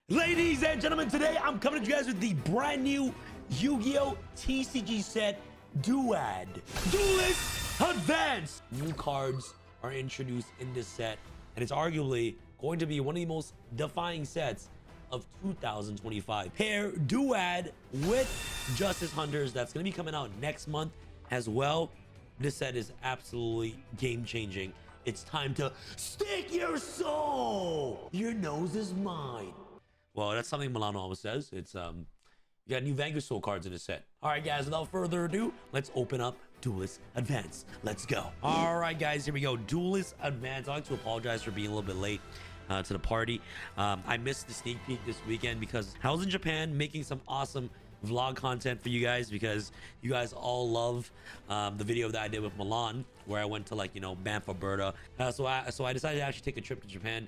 Ladies and gentlemen, today I'm coming to you guys with the brand new Yu-Gi-Oh! TCG set Duelist Advance. New cards are introduced in this set, and it's arguably going to be one of the most defying sets of 2025. Pair Duad with Justice Hunters. That's going to be coming out next month as well. This set is absolutely game-changing. It's time to stick your soul. Your nose is mine. Well, that's something Milano always says. It's you got new Vanquish Soul cards in the set. All right, guys, without further ado, let's open up Duelist Advance. Let's go. All right, guys, here we go. Duelist Advance. I'd like to apologize for being a little bit late to the party. I missed the sneak peek this weekend because I was in Japan making some awesome vlog content for you guys, because you guys all love the video that I did with Milan, where I went to, like, you know, Banff, Alberta. So I decided to actually take a trip to Japan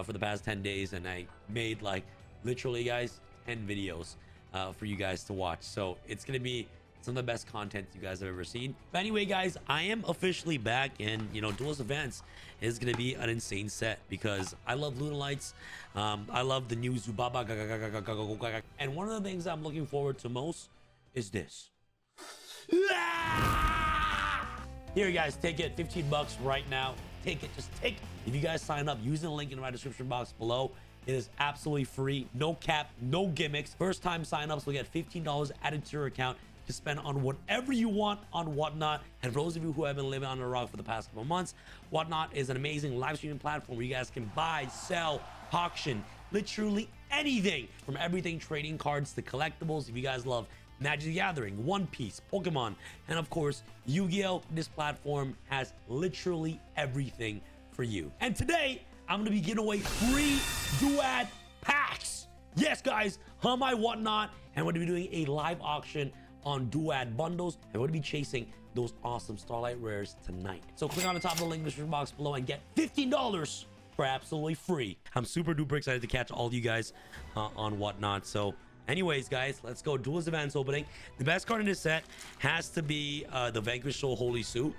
for the past 10 days, and I made, like, literally, guys, 10 videos for you guys to watch. So it's gonna be some of the best content you guys have ever seen. But anyway, guys, I am officially back, and you know, Duelist Advance is gonna be an insane set because I love Luna Lights. I love the new Zubaba, and one of the things I'm looking forward to most is this. Here, guys, take it. 15 bucks right now. Take it. Just take it. If you guys sign up using the link in my description box below, it is absolutely free. No cap, no gimmicks. First time signups will get $15 added to your account to spend on whatever you want on Whatnot. And for those of you who have been living on a rock for the past couple months, Whatnot is an amazing live streaming platform where you guys can buy, sell, auction, literally anything, from everything trading cards to collectibles. If you guys love Magic the Gathering, One Piece, Pokemon, and of course Yu-Gi-Oh!, this platform has literally everything for you. And today I'm going to be giving away free Duad packs. Yes, guys, on my Whatnot. And we're going to be doing a live auction on Duad bundles. And we're going to be chasing those awesome Starlight Rares tonight. So click on the top of the link in the description box below and get $15 for absolutely free. I'm super duper excited to catch all of you guys on Whatnot. So anyways, guys, let's go. Duelist Advance opening. The best card in this set has to be the Vanquish Soul Holy Sue.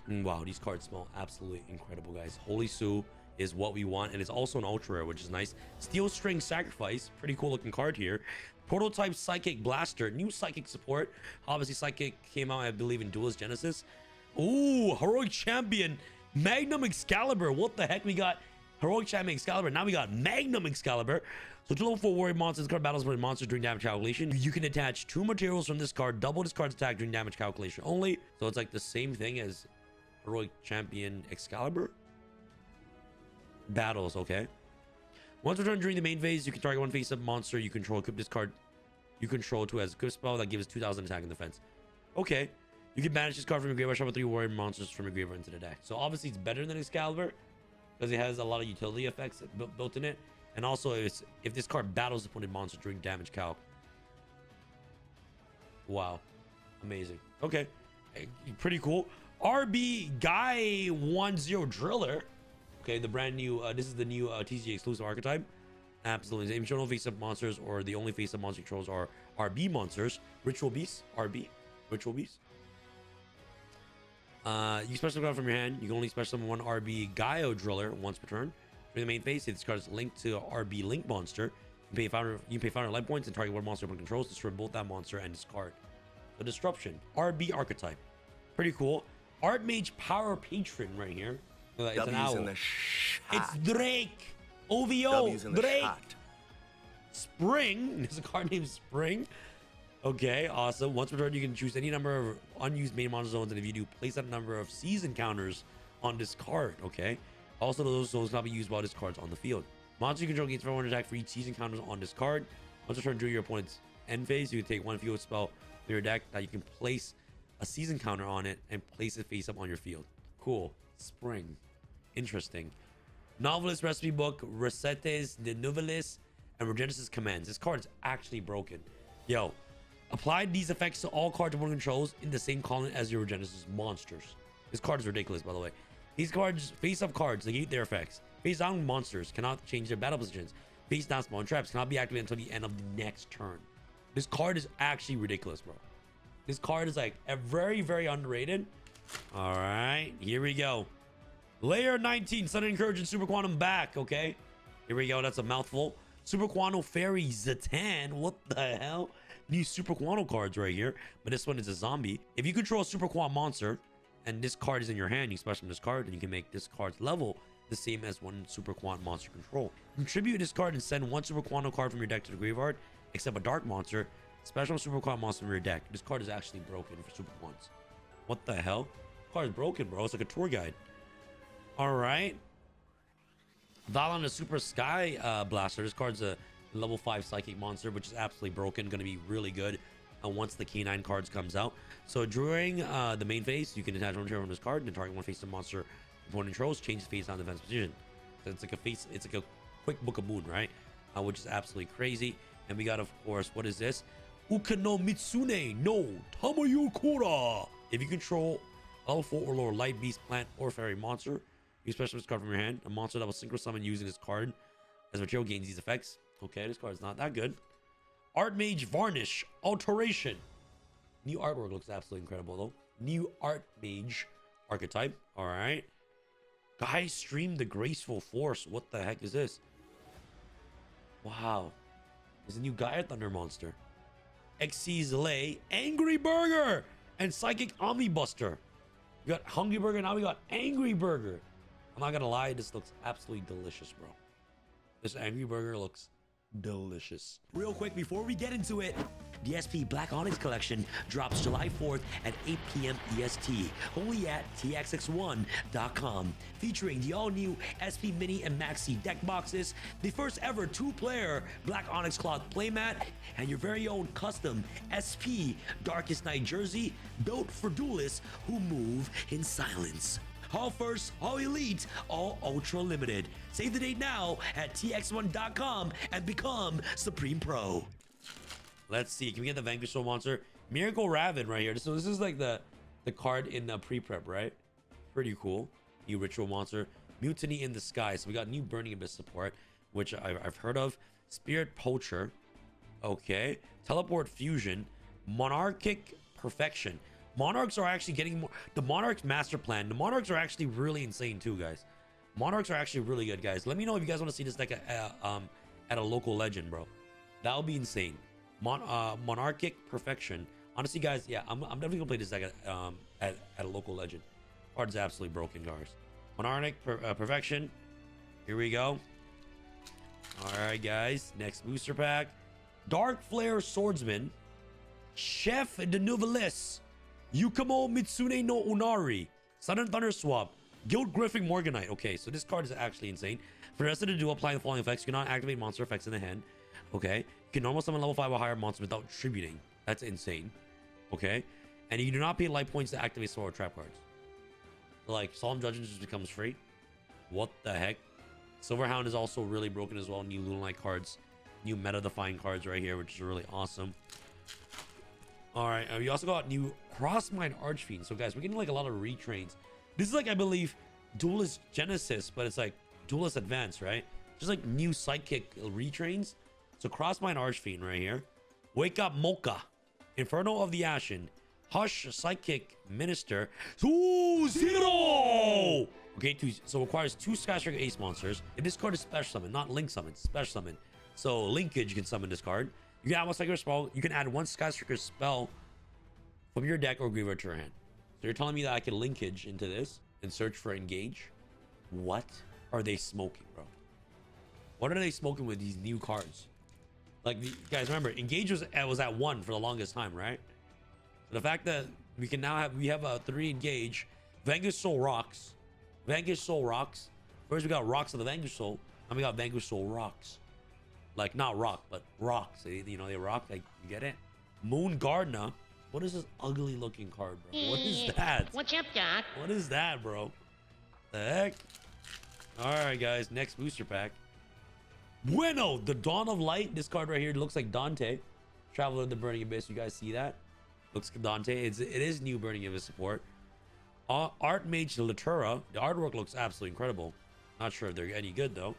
Wow, these cards smell absolutely incredible, guys. Holy Sue is what we want, and it's also an ultra rare, which is nice. Steel String Sacrifice, pretty cool looking card here. Prototype Psychic Blaster, new psychic support. Obviously Psychic came out, I believe, in Duelist Genesis. Ooh, Heroic Champion Magnum Excalibur. What the heck? We got Heroic Champion Excalibur, now we got Magnum Excalibur. So to level 4 warrior monsters, this card battles with monsters during damage calculation. You can attach 2 materials from this card, double this card's attack during damage calculation only. So it's like the same thing as Heroic Champion Excalibur. Battles, okay. Once returned during the main phase, you can target one face-up monster you control. Equip this card you control to as a equip spell that gives 2,000 attack and defense. Okay. You can banish this card from your graveyard, shuffle 3 warrior monsters from your graveyard into the deck. So obviously it's better than Excalibur because it has a lot of utility effects built in it. And also if this card battles the opponent monster during damage calc. Wow. Amazing. Okay. Pretty cool. RB Guy 10 Driller. Okay, the brand new, this is the new TCG exclusive archetype. Absolutely. Aim show no face-up monsters, or the only face-up monster controls are RB monsters. Ritual Beast, RB. Ritual Beast. You special card from your hand. You can only special summon one RB Gaio Driller once per turn. During the main phase, this card is linked to RB Link monster. You can pay 500 life points and target one monster opponent controls. Destroy both that monster and discard. The Disruption, RB archetype. Pretty cool. Archmage Power Patron right here. It's an owl. It's Drake. OVO. Drake. Spring. There's a card named Spring. Okay, awesome. Once per turn, you can choose any number of unused main monster zones, and if you do, place that number of season counters on this card. Okay. Also, those zones cannot be used while this card's on the field. Monster you control gains 400 attack for each season counters on this card. Once per turn during your opponent's end phase, you can take one field spell from your deck that you can place a season counter on it and place it face up on your field. Cool. Spring. Interesting. Novelist Recipe Book, Recettes de Novelis, and Regenesis Commands. This card is actually broken. Yo, apply these effects to all cards opponent controls in the same column as your Regenesis monsters. This card is ridiculous, by the way. These cards, face-up cards, negate their effects. Face-down monsters cannot change their battle positions. Face-down spawn traps cannot be activated until the end of the next turn. This card is actually ridiculous, bro. This card is like very, very underrated. All right, here we go. Layer 19, Sudden Incursion Super Quantum back, okay? Here we go, that's a mouthful. Super Quano Fairy Zatan. What the hell? New Super Quano cards right here. But this one is a zombie. If you control a Super Quan monster and this card is in your hand, you special this card and you can make this card's level the same as one Super Quan monster control. Contribute this card and send one Super Quano card from your deck to the graveyard, except a dark monster. Special Super Quan monster from your deck. This card is actually broken for Super Quans. What the hell? This card is broken, bro. It's like a tour guide. All right. Valon, the Super Sky Blaster. This card's a level 5 psychic monster, which is absolutely broken. Going to be really good once the K9 cards comes out. So during the main phase, you can attach one trigger on this card and target one face of monster opponent controls, change the face on defense position. So it's like a face, it's like a quick Book of Moon, right? Which is absolutely crazy. And we got, of course, what is this? Uka no Mitsune no Tamayukura. If you control level 4 or lower light beast, plant, or fairy monster, you special this card from your hand. A monster that will synchro summon using this card as material gains these effects. Okay, this card is not that good. Archmage Varnish Alteration. New artwork looks absolutely incredible though. New Archmage archetype. All right. Guys, stream the Graceful Force. What the heck is this? Wow. There's a new Gaia Thunder monster. Xyz Lay, Angry Burger, and Psychic Omnibuster. We got Hungry Burger, now we got Angry Burger. I'm not gonna lie, this looks absolutely delicious, bro. This Angry Burger looks delicious. Real quick before we get into it, the SP Black Onyx collection drops July 4th at 8 p.m. EST, only at txx1.com, featuring the all-new SP Mini and Maxi deck boxes, the first ever 2-player Black Onyx cloth playmat, and your very own custom SP Darkest Night jersey built for duelists who move in silence. All first, all elite, all ultra limited. Save the date now at tx1.com and become Supreme Pro. Let's see. Can we get the Vanquish Soul monster? Miracle Raven right here. So this is like the card in the pre-prep, right? Pretty cool. New Ritual monster. Mutiny in the Sky. So we got new Burning Abyss support, which I've heard of. Spirit Poacher. Okay. Teleport Fusion. Monarchic Perfection. Monarchs are actually getting more. The Monarchs master plan. The Monarchs are actually really insane too, guys. Monarchs are actually really good, guys. Let me know if you guys want to see this deck at a local legend, bro. That would be insane. Monarchic Perfection. Honestly, guys, yeah, I'm definitely gonna play this deck at a local legend. Card's absolutely broken, guys. Monarchic Perfection. Here we go. All right, guys. Next booster pack. Dark Flare Swordsman. Chef de Duelist. Yukamo Mitsune no Unari. Sudden Thunder Swap. Guild Griffin Morganite. Okay, so this card is actually insane. For the rest of the duel, apply the following effects. You cannot activate monster effects in the hand. Okay. You can normal summon level 5 or higher monsters without tributing. That's insane. Okay. And you do not pay life points to activate sword or trap cards. So like Solemn Judgment just becomes free. What the heck? Silverhound is also really broken as well. New Lunalight cards. New meta-defying cards right here, which is really awesome. Alright, we also got new Crossmind Archfiend. So guys, we're getting like a lot of retrains. This is like, I believe, Duelist Genesis, but it's like Duelist Advance, right? Just like new Psychic retrains. So Crossmind Archfiend right here. Wake Up Mocha. Inferno of the Ashen. Hush Psychic Minister. 2-0! Okay, so requires 2 Skyscraper Ace monsters. And this card is special summon, not link summon, special summon. So linkage, you can summon this card. You can add one Skyscraper spell. You can add one Skyscraper spell from your deck or graveyard to your hand. So you're telling me that I can linkage into this and search for engage? What are they smoking, bro? What are they smoking with these new cards? Like, guys, remember, engage was at 1 for the longest time, right? So the fact that we can now have a 3 engage. Vanquish Soul Rocks. Vanquish Soul Rocks. First we got Rocks of the Vanquish Soul. Now we got Vanquish Soul Rocks. Like, not rock, but rocks. You know, they rock. Like, you get it? Moon Gardener. What is this ugly looking card, bro? What is that? What's up, Doc? What is that, bro? The heck? Alright, guys. Next booster pack. Bueno! The Dawn of Light. This card right here looks like Dante. Traveler of the Burning Abyss. You guys see that? Looks like Dante. It is new Burning Abyss support. Archmage Litura. The artwork looks absolutely incredible. Not sure if they're any good, though.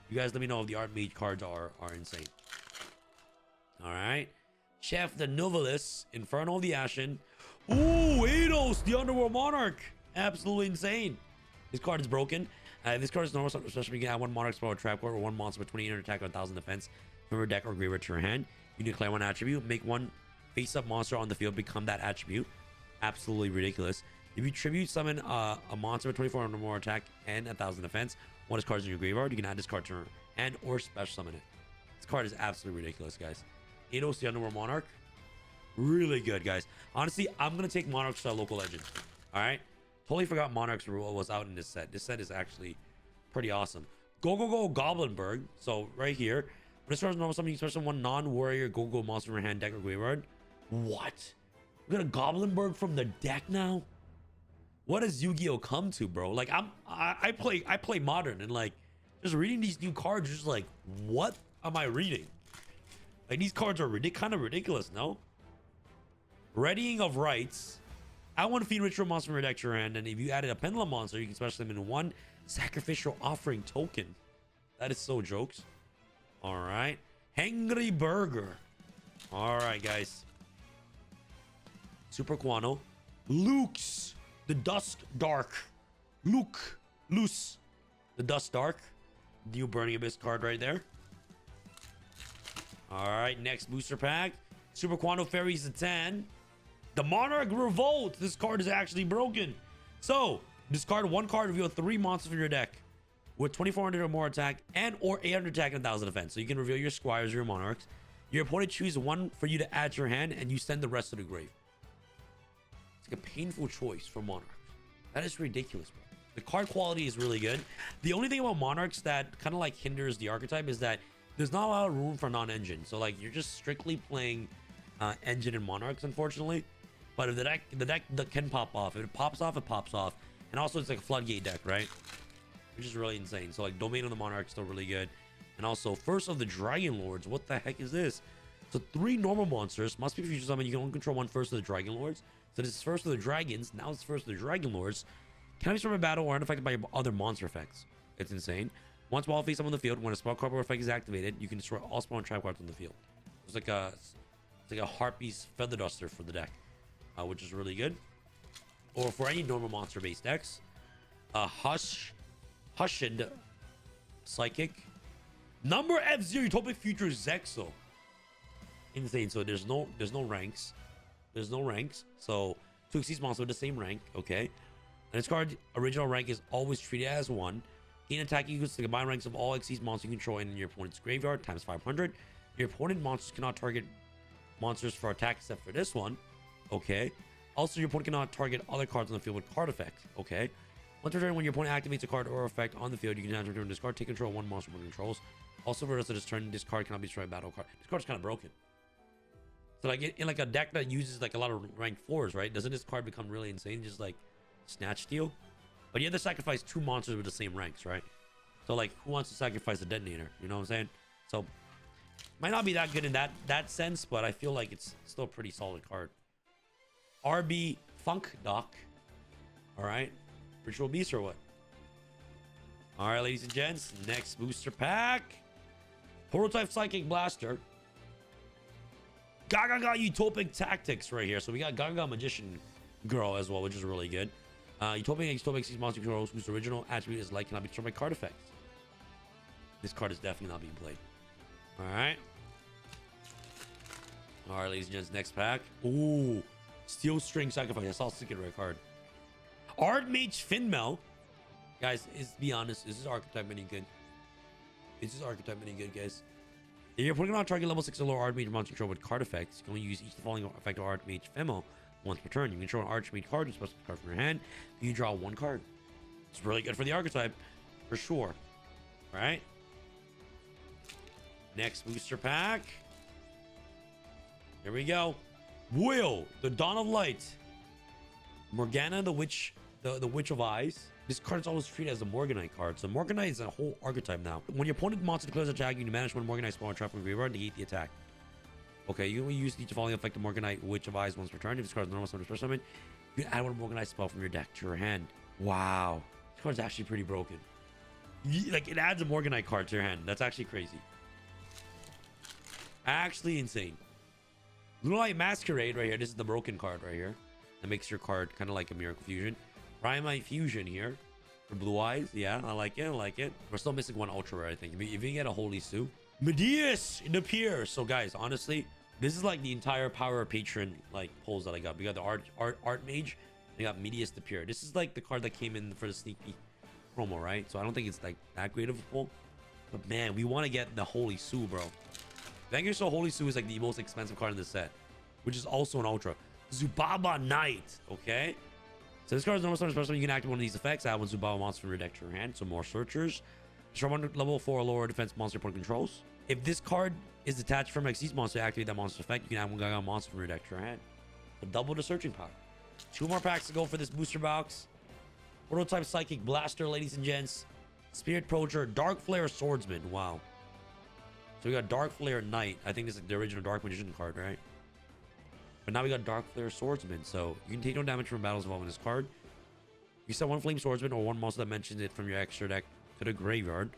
You guys let me know if the Archmage cards are insane. Alright. Chef the Duelist. Inferno of the Ashen. Ooh, Eidos, the Underworld Monarch. Absolutely insane. This card is broken. This card is normal, so especially you can add one Monarch spell or trap card or one monster with 2800 attack or 1000 defense from your deck or graveyard to your hand. You declare one attribute, make one face-up monster on the field become that attribute. Absolutely ridiculous. If you tribute summon a monster with 2400 or more attack and 1000 defense, one of these cards in your graveyard, you can add this card to your hand or special summon it. This card is absolutely ridiculous, guys. 806 the Underworld Monarch. Really good, guys. Honestly, I'm going to take Monarchs to a local legend. All right? Totally forgot Monarchs rule was out in this set. This set is actually pretty awesome. Go Goblinberg. So right here, when this card is normal summon, you can special one non-warrior go monster from your hand, deck, or graveyard. What? We got a Goblinberg from the deck now? What does Yu-Gi-Oh come to, bro? Like I play modern, and like just reading these new cards, just like, what am I reading? Like, these cards are kind of ridiculous, no? Readying of Rites. Add one Fiend Ritual monster from your deck to your hand, and if you added a Pendulum monster, you can special them in one Sacrificial Offering token. That is so jokes. All right. Hangry Burger. All right, guys. Super Quano. Luke's the Dusk Dark. Luce. The Dusk Dark. New Burning Abyss card right there. All right, next booster pack. Super Quando Fairies the 10. The Monarch Revolt. This card is actually broken. So, discard one card, reveal 3 monsters from your deck with 2400 or more attack and or 800 attack and 1000 defense. So you can reveal your Squires or your Monarchs. Your opponent chooses one for you to add to your hand, and you send the rest to the grave. It's like a painful choice for Monarchs. That is ridiculous, bro. The card quality is really good. The only thing about Monarchs that kind of like hinders the archetype is that there's not a lot of room for non-engine. So like you're just strictly playing engine and Monarchs, unfortunately. But if the deck that can pop off. If it pops off, it pops off. And also it's like a floodgate deck, right? Which is really insane. So like Domain of the Monarch is still really good. And also First of the Dragon Lords. What the heck is this? So 3 normal monsters must be future summon. You can only control one First of the Dragon Lords. So this is First of the Dragons. Now it's First of the Dragon Lords. Cannot be summoned in battle or unaffected by other monster effects. It's insane. Once while face up on the field, when a spell card or effect is activated, you can destroy all spell and trap cards on the field. It's like a Harpy's Feather Duster for the deck, which is really good. Or for any normal monster based decks, Hushed Psychic, number F0 Utopic Future Zexo. Insane. So there's no ranks. There's no ranks. So 2 Xyz monster with the same rank. Okay. And this card original rank is always treated as 1. Gain attack equals to the combined ranks of all Xyz monsters you control in your opponent's graveyard times 500. Your opponent monsters cannot target monsters for attack except for this one. Okay. Also, your opponent cannot target other cards on the field with card effects. Okay. Once per turn, when your opponent activates a card or effect on the field, you can add return this card, take control of one monster one controls. Also, for the rest of this turn, this card cannot be destroyed by battle card. This card is kind of broken. So, like in like a deck that uses like a lot of rank 4s, right? Doesn't this card become really insane? Just like Snatch Steal? But you have to sacrifice 2 monsters with the same ranks, right? So, like, who wants to sacrifice a detonator? You know what I'm saying? So, might not be that good in that sense, but I feel like it's still a pretty solid card. RB Funk Doc. All right. Ritual Beast or what? All right, ladies and gents. Next booster pack. Prototype Psychic Blaster. Gaga Utopic Tactics right here. So we got Gaga Magician Girl as well, which is really good. Utopic monster controls whose original attribute is light cannot be destroyed by card effects. This card is definitely not being played. All right. All right, ladies and gents. Next pack. Ooh. Steel String Sacrifice. I saw a secret red card. Archmage Finmel. Guys, be honest. Is this archetype any good? Is this archetype any good, guys? If you're putting on target level 6 or lower Archmage monster control with card effects, you can only use each of the following effect of Archmage Finmel once per turn. You can control an Archmage card, you special card from your hand. You draw 1 card. It's really good for the archetype, for sure. All right. Next booster pack. Here we go. Will, the Dawn of Light. Morgana, the Witch of Eyes. This card is always treated as a Morganite card. So Morganite is a whole archetype now. When your opponent monster declares attack, you can manage one Morganite spawn trap from graveyard and negate the attack. Okay, you only use each of following effect of Morganite Witch of Eyes once per turn. If this card is normal summon special summon, you can add one Morganite spell from your deck to your hand. Wow. This card is actually pretty broken. Like, it adds a Morganite card to your hand. That's actually crazy. Actually insane. Lunalight Masquerade right here. This is the broken card right here. That makes your card kind of like a Miracle Fusion. Rhyamite Fusion here. For blue eyes. Yeah, I like it. I like it. We're still missing one ultra rare, I think. If you get a Holy Sue. Medius in the pier. So guys, honestly, this is like the entire power of patron like pulls that I got. We got the art mage. I got Medius the Pure. This is like the card that came in for the sneak peek promo, right? So I don't think it's like that great of a pull. But man, we want to get the Holy Sue, bro. Vanquish Soul Holy Sue is like the most expensive card in the set, which is also an ultra. Zubaba Knight, okay? So this card is normal summon special. You can activate one of these effects. Add one Zubaba monster from your deck to your hand. So more searchers. Destroy one level 4 or lower defense monster opponent controls. If this card is detached from Xyz monster, activate that monster effect. You can add one Gaga monster from your deck to your hand. So double the searching power. 2 more packs to go for this booster box. Prototype Psychic Blaster, ladies and gents. Spirit Poacher, Dark Flare Swordsman. Wow. So we got Dark Flare Knight. I think this is the original Dark Magician card, right? But now we got Dark Flare Swordsman. So you can take no damage from battles involving this card. You set one Flame Swordsman or one monster that mentions it from your extra deck to the graveyard.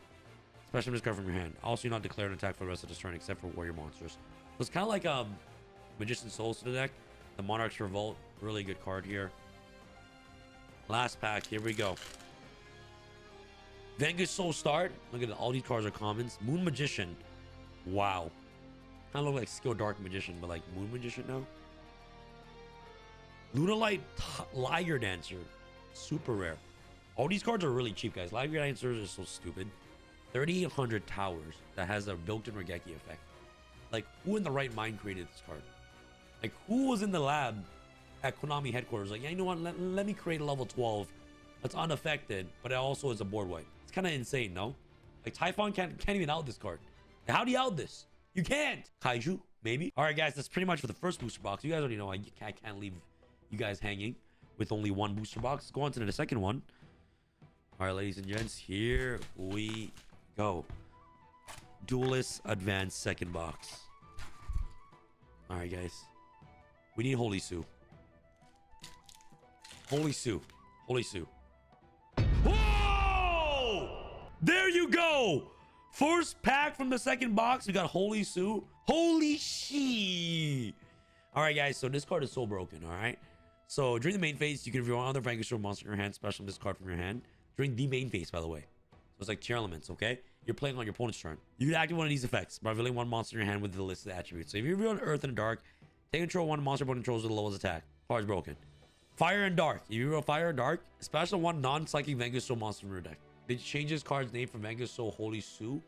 Special this card from your hand. Also, you're not declared an attack for the rest of this turn except for warrior monsters. So it's kind of like Magician Souls to the deck. The Monarch's Revolt. Really good card here. Last pack. Here we go. Vanquish Soul Start. Look at it. All these cards are commons. Moon Magician. Wow. Kind of look like Skill Dark Magician, but like Moon Magician now. Lunalight Liger Dancer. Super rare. All these cards are really cheap, guys. Liger Dancers are so stupid. 3,800 towers that has a built-in Regeki effect. Like, who in the right mind created this card? Like, who was in the lab at Konami headquarters? Like, yeah, you know what? Let me create a level 12 that's unaffected, but it also is a board wipe. It's kind of insane, no? Like, Typhon can't even out this card. How do you out this? You can't. Kaiju, maybe. All right, guys, that's pretty much for the first booster box. You guys already know I can't leave you guys hanging with only one booster box. Let's go on to the second one. All right, ladies and gents, here we go. Duelist Advanced second box. All right, guys. We need Holy Sue. Holy Sue. Holy Sue. Whoa! There you go. First pack from the second box. We got Holy Sue. Holy shit. All right, guys. So this card is so broken. All right. So during the main phase, you can reveal one other Vanquish monster in your hand. Special this card from your hand. During the main phase, by the way. So it's like tier elements, okay? You're playing on your opponent's turn. You can activate one of these effects by revealing one monster in your hand with the list of attributes. So if you reveal an Earth and a Dark, take control of one monster opponent controls with the lowest attack. Card's broken. Fire and Dark. If you reveal Fire and Dark, special one non-psychic Vanquish Soul monster from your deck. They change this card's name from Vanquish Soul Holy Sue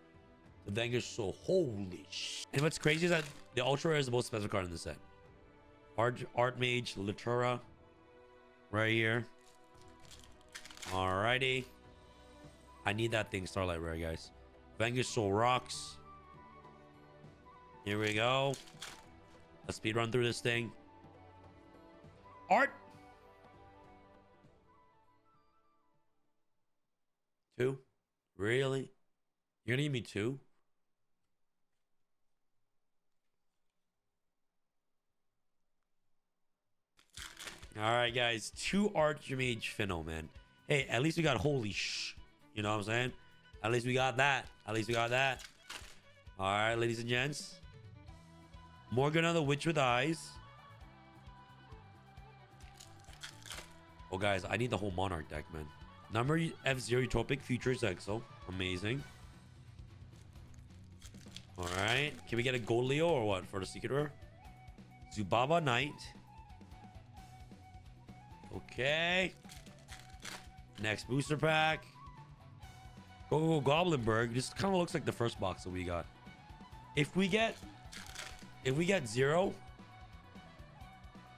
to Vanquish Soul Holy Sh. And what's crazy is that the Ultra Rare is the most expensive card in the set. Art Mage, Litura. Right here. Alrighty. I need that thing, Starlight Rare, guys. Vanquish Soul Rocks. Here we go. Let's speed run through this thing. Art. 2? Really? You're gonna give me 2? All right, guys. 2 Archmage Finno, man. Hey, at least we got Holy Sh. You know what I'm saying? At least we got that. At least we got that. All right, ladies and gents. Morgana the Witch with Eyes. Oh, guys, I need the whole Monarch deck, man. Number F0 Utopic Futures Exo. Amazing. All right. Can we get a Gold Leo or what for the Secret Rare? Zubaba Knight. Okay. Next booster pack. Go Goblinberg. This kind of looks like the first box that we got. If we get 0,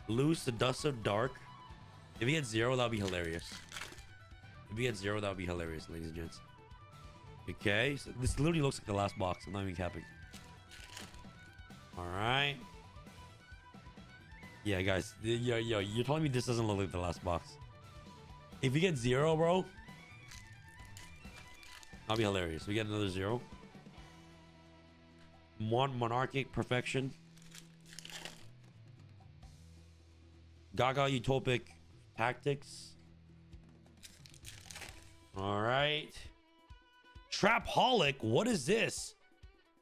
Loose the Dust of Dark. If we get 0, that would be hilarious. If we get 0, that would be hilarious, ladies and gents. Okay, so this literally looks like the last box. I'm not even capping. All right. Yeah, guys. Yo, you're telling me this doesn't look like the last box? If we get 0, bro, that'll be hilarious. We get another 0. Monarchic Perfection. Gaga Utopic Tactics. All right. Trapaholic. What is this?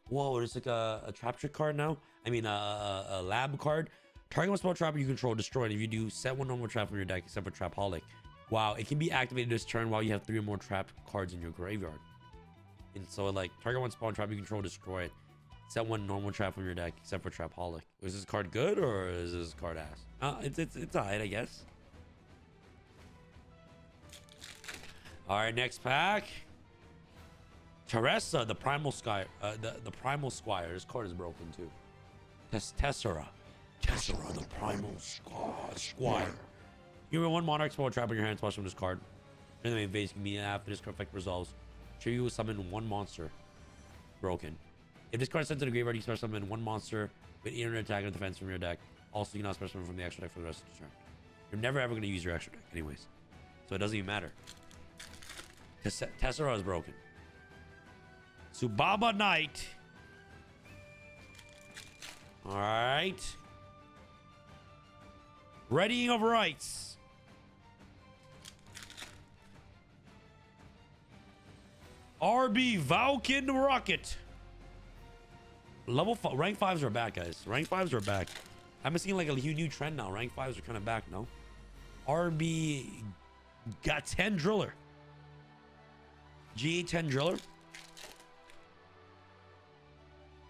Whoa, it's like a trap trick card now. I mean, a lab card. Target one spell trap you control destroyed. If you do, set one normal trap from your deck except for Trapaholic. Wow, it can be activated this turn while you have 3 or more trapped cards in your graveyard. And so, like, target 1 spawn trap you control, destroy it. Set 1 normal trap from your deck, except for Trapaholic. Is this card good or is this card ass? It's alright, I guess. All right, next pack. Teresa, the Primal Sky, the Primal Squire. This card is broken too. Tessera, the Primal Squire. You have 1 Monarch spell trap in your hand, special from this card. And then invades can be after this card effect resolves. Trigger you will summon 1 monster. Broken. If this card is sent to the graveyard, you special summon 1 monster with 800 attack and defense from your deck. Also, you can not special summon from the extra deck for the rest of the turn. You're never ever going to use your extra deck, anyways. So it doesn't even matter. Tessera is broken. Subaba Knight. All right. Readying of Rights. RB Valken Rocket. Level 5, rank 5s are back, guys. Rank 5s are back. I'm seeing like a new trend now. Rank 5s are kind of back, no? RB got 10 Driller. GA10 Driller.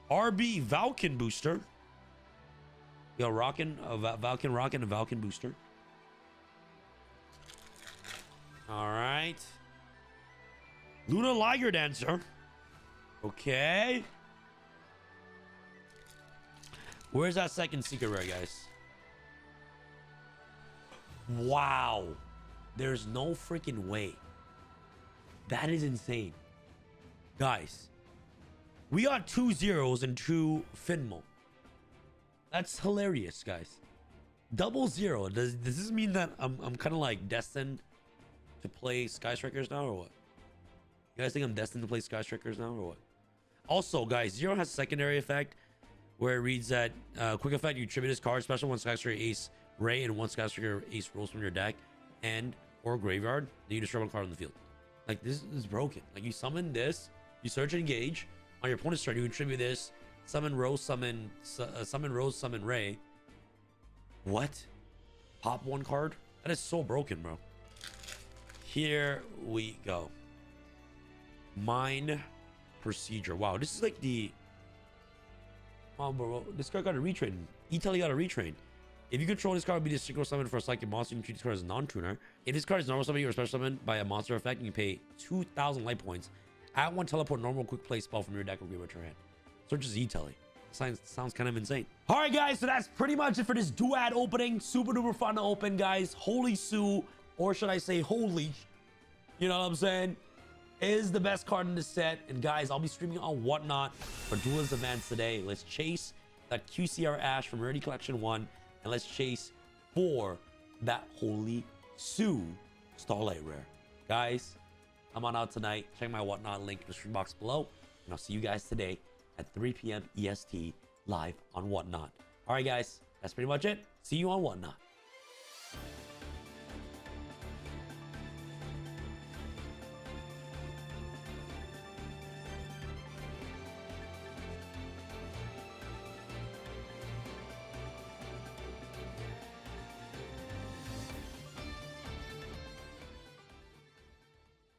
RB Valken Booster. Yo, rockin' Valken Rockin' a Valken Booster. All right. Luna Liger Dancer. Okay. Where's that second secret rare, guys? Wow. There's no freaking way. That is insane. Guys, we got 2 zeros and 2 Finmo. That's hilarious, guys. Double 0. Does this mean that I'm kind of like destined to play Sky Strikers now or what? You guys think I'm destined to play Sky Strikers now or what? Also, guys, 0 has a secondary effect where it reads that quick effect, you tribute this card, special 1 Sky Striker Ace Ray and 1 Sky Striker Ace rolls from your deck and or graveyard, then you destroy 1 card on the field. Like, this is broken. Like, you summon this, you search and engage. On your opponent's turn, you attribute this, summon Rose, summon Rose, summon Ray. What? Pop 1 card? That is so broken, bro. Here we go. Mine Procedure. Wow, this is like the... Oh, bro, this card got a retrain. Italy got a retrain. If you control this card, be the synchro summon for a psychic monster, you can treat this card as a non-tuner. If this card is normal summon or special summon by a monster effect, you can pay 2,000 life points. Add 1 teleport normal quick play spell from your deck or graveyard to your hand. So just Italy. Sounds kind of insane. All right, guys, so that's pretty much it for this Duad opening. Super duper fun to open, guys. Holy Sue, or should I say holy, you know what I'm saying, is the best card in the set. And guys, I'll be streaming on Whatnot for Duelist events today. Let's chase that QCR Ash from Rarity Collection 1. And let's chase for that Holy Sue Starlight Rare. Guys, I'm on out tonight. Check my Whatnot link in the description box below. And I'll see you guys today at 3 p.m. EST live on Whatnot. All right, guys, that's pretty much it. See you on Whatnot.